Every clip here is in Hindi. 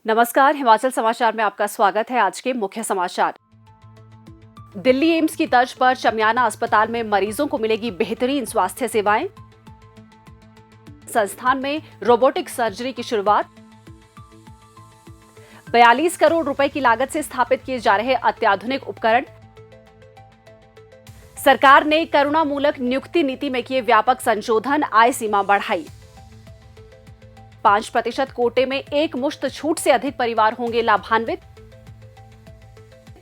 नमस्कार, हिमाचल समाचार में आपका स्वागत है। आज के मुख्य समाचार। दिल्ली एम्स की तर्ज पर शमियाना अस्पताल में मरीजों को मिलेगी बेहतरीन स्वास्थ्य सेवाएं। संस्थान में रोबोटिक सर्जरी की शुरुआत। 42 करोड़ रुपए की लागत से स्थापित किए जा रहे अत्याधुनिक उपकरण। सरकार ने करुणामूलक नियुक्ति नीति में किए व्यापक संशोधन, आय सीमा बढ़ाई। 5% कोटे में एक मुश्त छूट से अधिक परिवार होंगे लाभान्वित।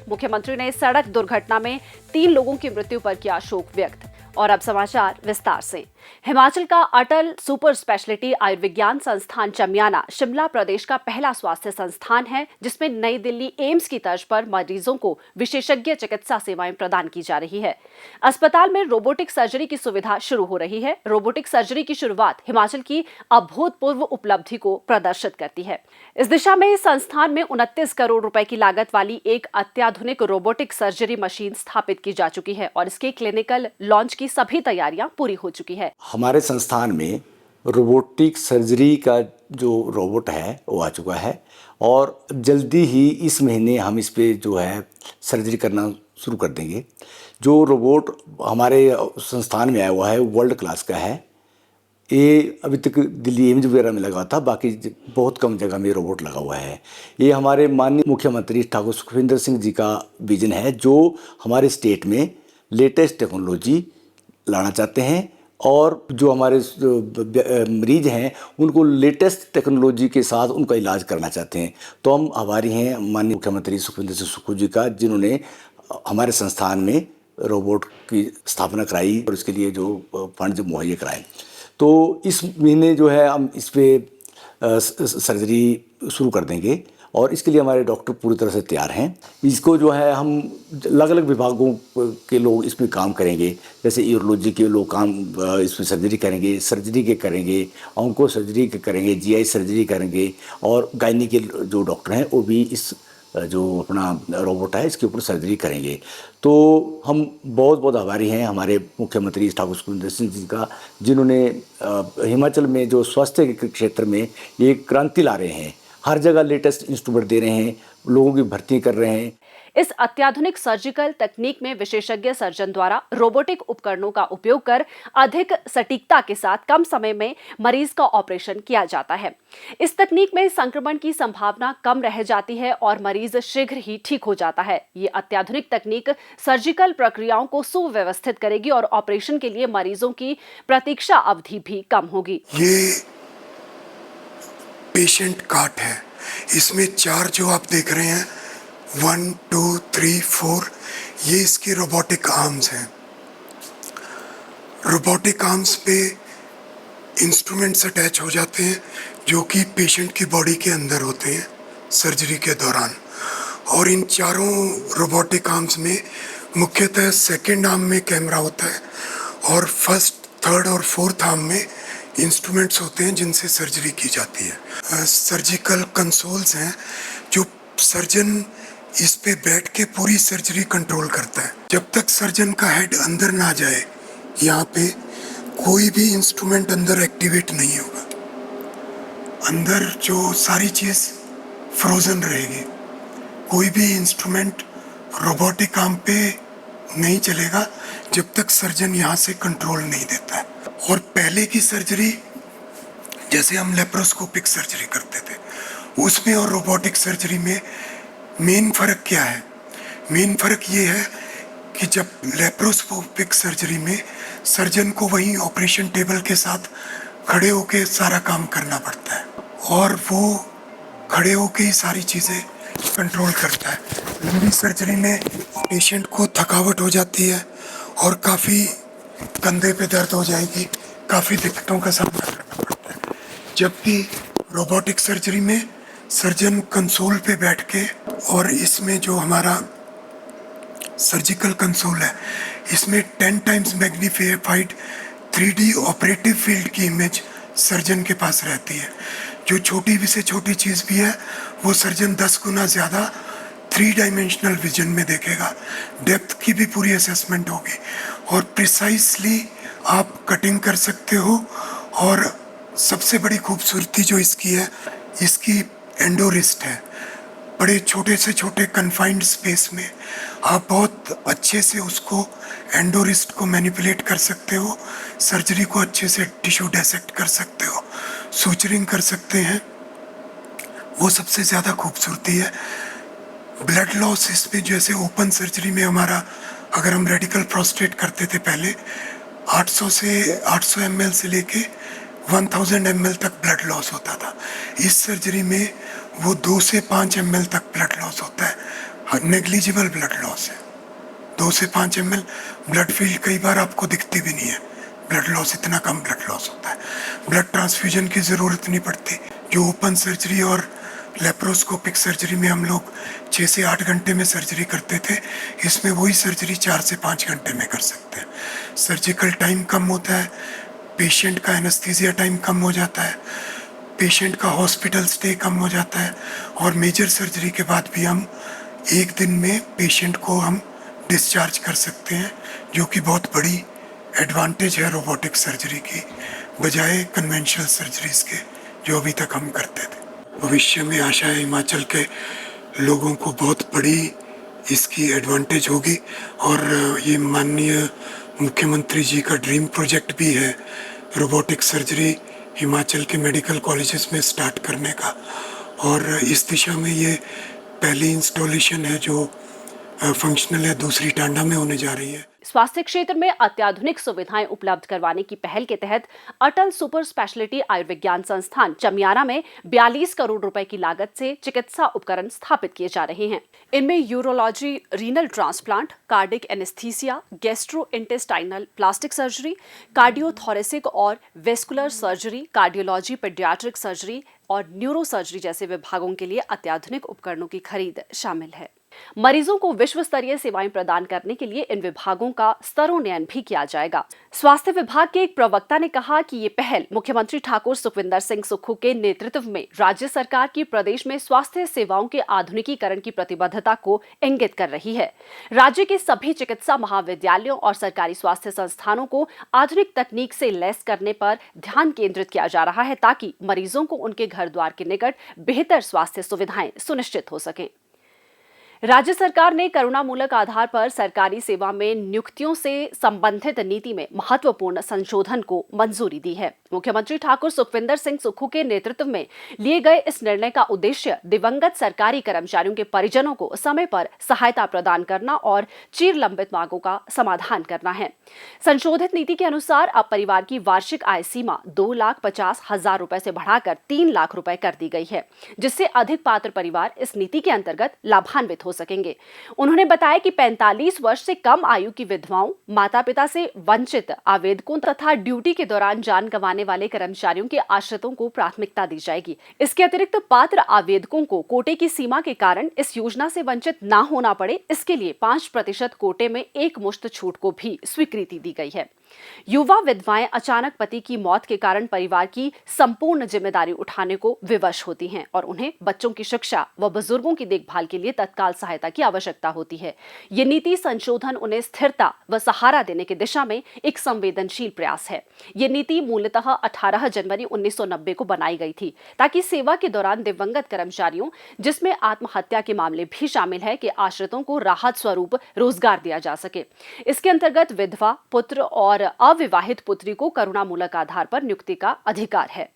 मुख्यमंत्री ने सड़क दुर्घटना में 3 लोगों की मृत्यु पर किया शोक व्यक्त। और अब समाचार विस्तार से। हिमाचल का अटल सुपर स्पेशलिटी आयुर्विज्ञान संस्थान चमियाना शिमला प्रदेश का पहला स्वास्थ्य संस्थान है, जिसमें नई दिल्ली एम्स की तर्ज पर मरीजों को विशेषज्ञ चिकित्सा सेवाएं प्रदान की जा रही है। अस्पताल में रोबोटिक सर्जरी की सुविधा शुरू हो रही है। रोबोटिक सर्जरी की शुरुआत हिमाचल की अभूतपूर्व उपलब्धि को प्रदर्शित करती है। इस दिशा में संस्थान में 29 करोड़ रुपए की लागत वाली एक अत्याधुनिक रोबोटिक सर्जरी मशीन स्थापित की जा चुकी है और इसके क्लिनिकल लॉन्च की सभी तैयारियां पूरी हो चुकी है। हमारे संस्थान में रोबोटिक सर्जरी का जो रोबोट है वो आ चुका है और जल्दी ही इस महीने हम इस पे जो है सर्जरी करना शुरू कर देंगे। जो रोबोट हमारे संस्थान में आया हुआ है वर्ल्ड क्लास का है। ये अभी तक दिल्ली एम्स वगैरह में लगा था, बाकी बहुत कम जगह में रोबोट लगा हुआ है। ये हमारे माननीय मुख्यमंत्री ठाकुर सुखविंदर सिंह जी का विजन है, जो हमारे स्टेट में लेटेस्ट टेक्नोलॉजी लाना चाहते हैं और जो हमारे मरीज हैं उनको लेटेस्ट टेक्नोलॉजी के साथ उनका इलाज करना चाहते हैं। तो हम आभारी हैं माननीय मुख्यमंत्री सुखविंदर सिंह सुक्खू जी का, जिन्होंने हमारे संस्थान में रोबोट की स्थापना कराई और इसके लिए जो फंड मुहैया कराए। तो इस महीने जो है हम इस पर सर्जरी शुरू कर देंगे और इसके लिए हमारे डॉक्टर पूरी तरह से तैयार हैं। इसको जो है हम अलग अलग विभागों के लोग इसमें काम करेंगे, जैसे यूरोलॉजी के लोग काम इसमें सर्जरी करेंगे, सर्जरी के करेंगे, ऑन्को सर्जरी के करेंगे, जीआई सर्जरी करेंगे और गायनी के जो डॉक्टर हैं वो भी इस जो अपना रोबोट है इसके ऊपर सर्जरी करेंगे। तो हम बहुत बहुत आभारी हैं हमारे मुख्यमंत्री ठाकुर सुखविंदर सिंह जी का, जिन्होंने हिमाचल में जो स्वास्थ्य के क्षेत्र में ये क्रांति ला रहे हैं। हर जगह लेटेस्ट इंस्ट्रूमेंट दे रहे हैं, लोगों की भर्ती कर रहे हैं। इस अत्याधुनिक सर्जिकल तकनीक में विशेषज्ञ सर्जन द्वारा रोबोटिक उपकरणों का उपयोग कर अधिक सटीकता के साथ कम समय में मरीज का ऑपरेशन किया जाता है। इस तकनीक में संक्रमण की संभावना कम रह जाती है और मरीज शीघ्र ही ठीक हो जाता है। ये अत्याधुनिक तकनीक सर्जिकल प्रक्रियाओं को सुव्यवस्थित करेगी और ऑपरेशन के लिए मरीजों की प्रतीक्षा अवधि भी कम होगी। ये पेशेंट कार्ट है, इसमें 4 जो आप देख रहे हैं 1, 2, 3, 4 ये इसके रोबोटिक आर्म्स हैं। रोबोटिक आर्म्स पे इंस्ट्रूमेंट्स अटैच हो जाते हैं जो कि पेशेंट की बॉडी के अंदर होते हैं सर्जरी के दौरान। और इन चारों रोबोटिक आर्म्स में मुख्यतः सेकेंड आर्म में कैमरा होता है और फर्स्ट, थर्ड और फोर्थ आर्म में इंस्ट्रूमेंट्स होते हैं जिनसे सर्जरी की जाती है। सर्जिकल कंसोल्स हैं जो सर्जन इस पे बैठ के पूरी सर्जरी कंट्रोल करता है। जब तक सर्जन का हेड अंदर ना जाए यहाँ पे कोई भी इंस्ट्रूमेंट अंदर एक्टिवेट नहीं होगा। अंदर जो सारी चीज़ फ्रोजन रहेगी। कोई भी इंस्ट्रूमेंट रोबोटिक आर्म पे नहीं चलेगा जब तक सर्जन यहाँ से कंट्रोल नहीं देता है। और पहले की सर्जरी जैसे हम लेप्रोस्कोपिक सर्जरी करते थे, उसमें और रोबोटिक सर्जरी में मेन फ़र्क क्या है? मेन फ़र्क ये है कि जब लेप्रोस्कोपिक सर्जरी में सर्जन को वहीं ऑपरेशन टेबल के साथ खड़े होके सारा काम करना पड़ता है और वो खड़े होके ही सारी चीज़ें कंट्रोल करता है। लंबी सर्जरी में पेशेंट को थकावट हो जाती है और काफ़ी कंधे पे दर्द हो जाएगी, काफ़ी दिक्कतों का सामना करना पड़ता है। जबकि रोबोटिक सर्जरी में सर्जन कंसोल पे बैठ के, और इसमें जो हमारा सर्जिकल कंसोल है इसमें 10 times magnified 3D operative field की इमेज सर्जन के पास रहती है। जो छोटी भी से छोटी चीज़ भी है वो सर्जन 10 गुना ज़्यादा 3 डायमेंशनल विजन में देखेगा। डेप्थ की भी पूरी असेसमेंट होगी और प्रिसाइसली आप कटिंग कर सकते हो। और सबसे बड़ी खूबसूरती जो इसकी है, इसकी एंडोरिस्ट है। बड़े छोटे से छोटे कन्फाइंड स्पेस में आप बहुत अच्छे से उसको एंडोरिस्ट को मैनिपुलेट कर सकते हो, सर्जरी को अच्छे से टिश्यू डायसेक्ट कर सकते हो, सूचरिंग कर सकते हैं। वो सबसे ज़्यादा खूबसूरती है। ब्लड लॉस इसमें जैसे ओपन सर्जरी में हमारा, अगर हम रेडिकल प्रोस्टेट करते थे पहले 800 ml से लेके 1000 ml तक ब्लड लॉस होता था। इस सर्जरी में वो 2 से 5 ml तक ब्लड लॉस होता है, नेग्लिजिबल ब्लड लॉस है। 2 से 5 ml ब्लड फील्ड कई बार आपको दिखती भी नहीं है, ब्लड लॉस, इतना कम ब्लड लॉस होता है। ब्लड ट्रांसफ्यूजन की ज़रूरत नहीं पड़ती। जो ओपन सर्जरी और लेप्रोस्कोपिक सर्जरी में हम लोग 6 से 8 घंटे में सर्जरी करते थे, इसमें वही सर्जरी 4 से 5 घंटे में कर सकते हैं। सर्जिकल टाइम कम होता है, पेशेंट का एनेस्थीसिया टाइम कम हो जाता है, पेशेंट का हॉस्पिटल स्टे कम हो जाता है, और मेजर सर्जरी के बाद भी हम 1 दिन में पेशेंट को हम डिस्चार्ज कर सकते हैं, जो कि बहुत बड़ी एडवांटेज है रोबोटिक सर्जरी की बजाय कन्वेंशनल सर्जरीज के जो अभी तक हम करते थे। भविष्य में आशा है हिमाचल के लोगों को बहुत बड़ी इसकी एडवांटेज होगी, और ये माननीय मुख्यमंत्री जी का ड्रीम प्रोजेक्ट भी है रोबोटिक सर्जरी हिमाचल के मेडिकल कॉलेजेस में स्टार्ट करने का, और इस दिशा में ये पहली इंस्टॉलेशन है जो फंक्शनल है, दूसरी टांडा में होने जा रही है। स्वास्थ्य क्षेत्र में अत्याधुनिक सुविधाएं उपलब्ध करवाने की पहल के तहत अटल सुपर स्पेशलिटी आयुर्विज्ञान संस्थान चमियारा में 42 करोड़ रुपए की लागत से चिकित्सा उपकरण स्थापित किए जा रहे हैं। इनमें urology, renal transplant, cardiac anaesthesia, gastrointestinal plastic surgery, cardiothoracic और vascular surgery, cardiology, paediatric surgery और न्यूरो सर्जरी जैसे विभागों के लिए अत्याधुनिक उपकरणों की खरीद शामिल है। मरीजों को विश्व स्तरीय सेवाएं प्रदान करने के लिए इन विभागों का स्तरोन्नयन भी किया जाएगा। स्वास्थ्य विभाग के एक प्रवक्ता ने कहा कि ये पहल मुख्यमंत्री ठाकुर सुखविंदर सिंह सुक्खू के नेतृत्व में राज्य सरकार की प्रदेश में स्वास्थ्य सेवाओं के आधुनिकीकरण की प्रतिबद्धता को इंगित कर रही है। राज्य के सभी चिकित्सा महाविद्यालयों और सरकारी स्वास्थ्य संस्थानों को आधुनिक तकनीक से लैस करने पर ध्यान केंद्रित किया जा रहा है, ताकि मरीजों को उनके घर द्वार के निकट बेहतर स्वास्थ्य सुविधाएं सुनिश्चित हो सकें। राज्य सरकार ने करुणामूलक आधार पर सरकारी सेवा में नियुक्तियों से संबंधित नीति में महत्वपूर्ण संशोधन को मंजूरी दी है। मुख्यमंत्री ठाकुर सुखविंदर सिंह सुक्खू के नेतृत्व में लिए गए इस निर्णय का उद्देश्य दिवंगत सरकारी कर्मचारियों के परिजनों को समय पर सहायता प्रदान करना और चिर लंबित मांगों का समाधान करना है। संशोधित नीति के अनुसार अब परिवार की वार्षिक आय सीमा 2,50,000 रुपए से बढ़ाकर 3 लाख रुपए कर दी गई है, जिससे अधिक पात्र परिवार इस नीति के अंतर्गत लाभान्वित हो सकेंगे। उन्होंने बताया कि 45 वर्ष से कम आयु की विधवाओं, माता पिता से वंचित आवेदकों तथा ड्यूटी के दौरान जान गंवाने वाले कर्मचारियों के आश्रितों को प्राथमिकता दी जाएगी। इसके अतिरिक्त पात्र आवेदकों को कोटे की सीमा के कारण इस योजना से वंचित न होना पड़े, इसके लिए 5% कोटे में एक मुश्त छूट को भी स्वीकृति दी गई है। युवा विधवाएं अचानक पति की मौत के कारण परिवार की संपूर्ण जिम्मेदारी उठाने को विवश होती हैं और उन्हें बच्चों की शिक्षा व बुजुर्गों की देखभाल के लिए तत्काल सहायता की आवश्यकता होती है। ये नीति संशोधन उन्हें स्थिरता व सहारा देने की दिशा में एक संवेदनशील प्रयास है। ये नीति मूलतः 18 जनवरी 1990 को बनाई गई थी, ताकि सेवा के दौरान दिवंगत कर्मचारियों, जिसमें आत्महत्या के मामले भी शामिल है, के आश्रितों को राहत स्वरूप रोजगार दिया जा सके। इसके अंतर्गत विधवा, पुत्र और अविवाहित पुत्री को करुणामूलक आधार पर नियुक्ति का अधिकार है।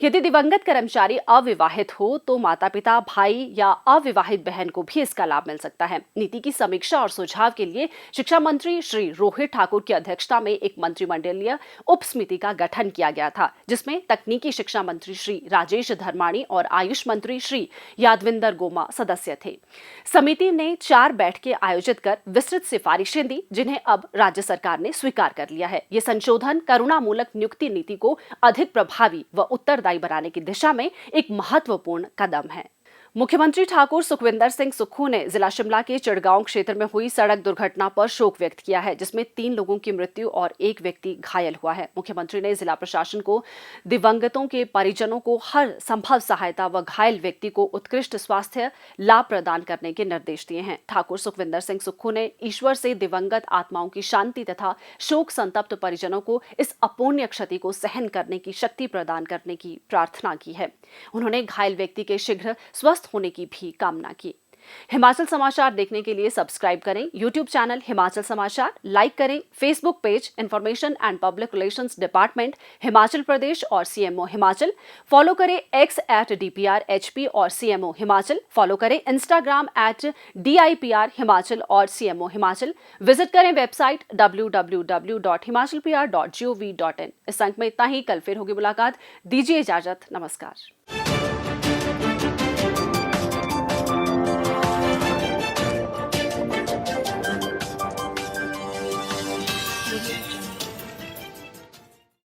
यदि दिवंगत कर्मचारी अविवाहित हो तो माता पिता, भाई या अविवाहित बहन को भी इसका लाभ मिल सकता है। नीति की समीक्षा और सुझाव के लिए शिक्षा मंत्री श्री रोहित ठाकुर की अध्यक्षता में एक मंत्रिमंडलीय उप समिति का गठन किया गया था, जिसमें तकनीकी शिक्षा मंत्री श्री राजेश धर्माणी और आयुष मंत्री श्री यादविंदर गोमा सदस्य थे। समिति ने 4 बैठकें आयोजित कर विस्तृत सिफारिशें दी, जिन्हें अब राज्य सरकार ने स्वीकार कर लिया है। ये संशोधन करुणामूलक नियुक्ति नीति को अधिक प्रभावी व उत्तरदायी बनाने की दिशा में एक महत्वपूर्ण कदम है। मुख्यमंत्री ठाकुर सुखविंदर सिंह सुक्खू ने जिला शिमला के चिड़गांव क्षेत्र में हुई सड़क दुर्घटना पर शोक व्यक्त किया है, जिसमें 3 लोगों की मृत्यु और 1 व्यक्ति घायल हुआ है। मुख्यमंत्री ने जिला प्रशासन को दिवंगतों के परिजनों को हर संभव सहायता व घायल व्यक्ति को उत्कृष्ट स्वास्थ्य लाभ प्रदान करने के निर्देश दिए हैं। ठाकुर सुखविंदर सिंह सुक्खू ने ईश्वर से दिवंगत आत्माओं की शांति तथा शोक संतप्त परिजनों को इस अपूर्णीय क्षति को सहन करने की शक्ति प्रदान करने की प्रार्थना की है। उन्होंने घायल व्यक्ति के शीघ्र स्वस्थ होने की भी कामना की। हिमाचल समाचार देखने के लिए सब्सक्राइब करें यूट्यूब चैनल हिमाचल समाचार, लाइक करें Facebook page information and public relations department Himachal Pradesh और सीएमओ हिमाचल, फॉलो करें x@DPRHP और सीएमओ हिमाचल, फॉलो करें इंस्टाग्राम @DIPR हिमाचल और सीएमओ हिमाचल, विजिट करें वेबसाइट www.himachalpr.gov.in। इस अंक में इतना ही, कल फिर होगी मुलाकात, दीजिए इजाजत, नमस्कार।